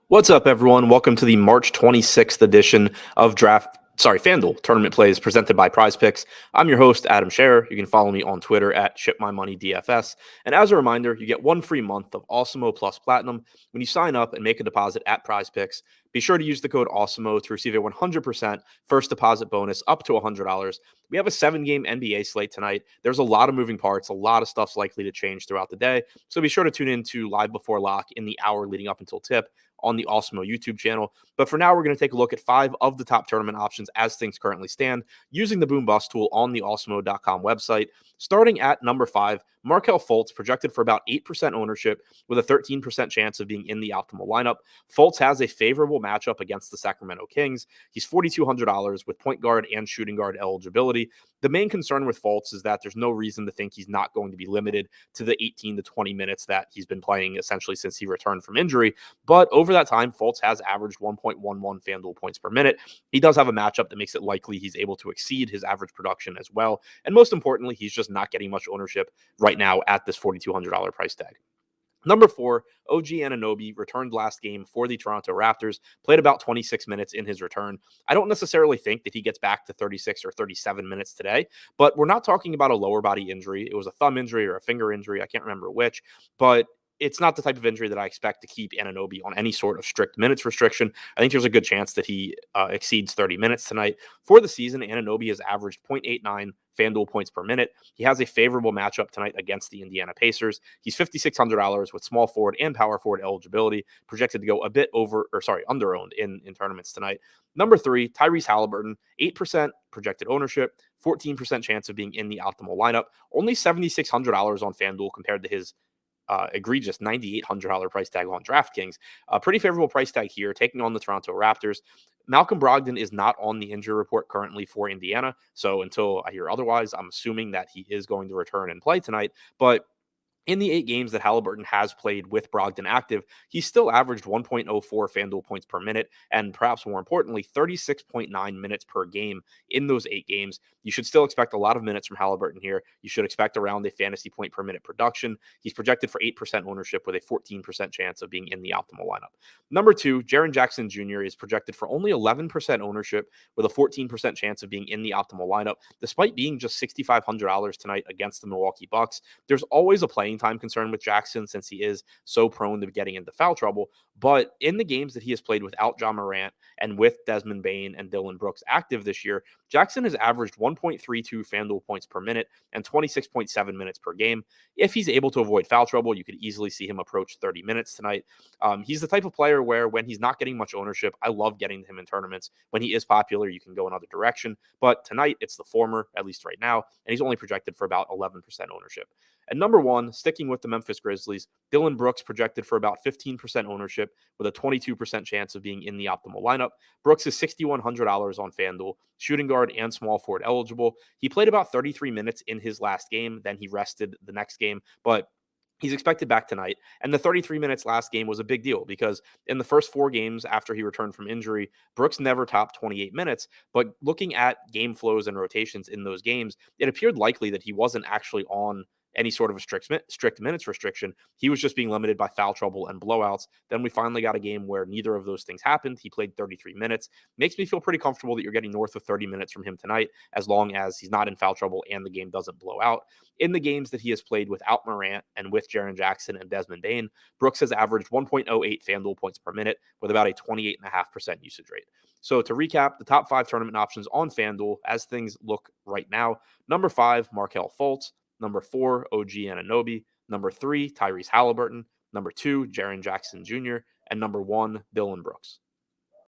What's up, everyone? Welcome to the March 26th edition of FanDuel Tournament Plays presented by Prize Picks. I'm your host, Adam Scherer. You can follow me on Twitter at ShipMyMoneyDFS. And as a reminder, you get one free month of Awesemo Plus Platinum when you sign up and make a deposit at Prize Picks. Be sure to use the code Awesemo to receive a 100% first deposit bonus up to $100. We have a 7-game NBA slate tonight. There's a lot of moving parts. A lot of stuff's likely to change throughout the day. So be sure to tune in to Live Before Lock in the hour leading up until tip on the Awesemo YouTube channel. But for now, we're going to take a look at 5 of the top tournament options as things currently stand using the Boom Bust tool on the Awesemo.com website. Starting at number 5, Markelle Fultz, projected for about 8% ownership with a 13% chance of being in the optimal lineup. Fultz has a favorable matchup against the Sacramento Kings. He's $4,200 with point guard and shooting guard eligibility. The main concern with Fultz is that there's no reason to think he's not going to be limited to the 18 to 20 minutes that he's been playing essentially since he returned from injury. But over that time, Fultz has averaged 1.11 FanDuel points per minute. He does have a matchup that makes it likely he's able to exceed his average production as well. And most importantly, he's just not getting much ownership right now at this $4,200 price tag. Number 4, OG Anunoby returned last game for the Toronto Raptors, played about 26 minutes in his return. I don't necessarily think that he gets back to 36 or 37 minutes today, but we're not talking about a lower body injury. It was a thumb injury or a finger injury. I can't remember which, but it's not the type of injury that I expect to keep Anunoby on any sort of strict minutes restriction. I think there's a good chance that he exceeds 30 minutes tonight. For the season, Anunoby has averaged 0.89 FanDuel points per minute. He has a favorable matchup tonight against the Indiana Pacers. He's $5,600 with small forward and power forward eligibility, projected to go a bit underowned in tournaments tonight. Number 3, Tyrese Halliburton, 8% projected ownership, 14% chance of being in the optimal lineup. Only $7,600 on FanDuel compared to his egregious $9,800 price tag on DraftKings. A pretty favorable price tag here, taking on the Toronto Raptors. Malcolm Brogdon is not on the injury report currently for Indiana, so until I hear otherwise, I'm assuming that he is going to return and play tonight. But in the 8 games that Halliburton has played with Brogdon active, he's still averaged 1.04 FanDuel points per minute, and perhaps more importantly, 36.9 minutes per game in those 8 games. You should still expect a lot of minutes from Halliburton here. You should expect around a fantasy point per minute production. He's projected for 8% ownership with a 14% chance of being in the optimal lineup. Number 2, Jaren Jackson Jr. is projected for only 11% ownership with a 14% chance of being in the optimal lineup, despite being just $6,500 tonight against the Milwaukee Bucks. There's always a playing time concern with Jackson since he is so prone to getting into foul trouble. But in the games that he has played without Ja Morant and with Desmond Bane and Dillon Brooks active this year, Jackson has averaged 1.32 FanDuel points per minute and 26.7 minutes per game. If he's able to avoid foul trouble, you could easily see him approach 30 minutes tonight. He's the type of player where when he's not getting much ownership, I love getting him in tournaments. When he is popular, you can go another direction. But tonight, it's the former, at least right now, and he's only projected for about 11% ownership. And number 1, sticking with the Memphis Grizzlies, Dillon Brooks projected for about 15% ownership with a 22% chance of being in the optimal lineup. Brooks is $6,100 on FanDuel, shooting guard and small forward eligible. He played about 33 minutes in his last game, then he rested the next game, but he's expected back tonight. And the 33 minutes last game was a big deal because in the first 4 games after he returned from injury, Brooks never topped 28 minutes. But looking at game flows and rotations in those games, it appeared likely that he wasn't actually on any sort of a strict minutes restriction. He was just being limited by foul trouble and blowouts. Then we finally got a game where neither of those things happened. He played 33 minutes. Makes me feel pretty comfortable that you're getting north of 30 minutes from him tonight, as long as he's not in foul trouble and the game doesn't blow out. In the games that he has played without Morant and with Jaren Jackson and Desmond Bane, Brooks has averaged 1.08 FanDuel points per minute with about a 28.5% usage rate. So to recap, the top 5 tournament options on FanDuel as things look right now. Number 5, Markelle Fultz. Number 4, OG Anunoby. Number 3, Tyrese Halliburton. Number 2, Jaren Jackson Jr. And number 1, Dillon Brooks.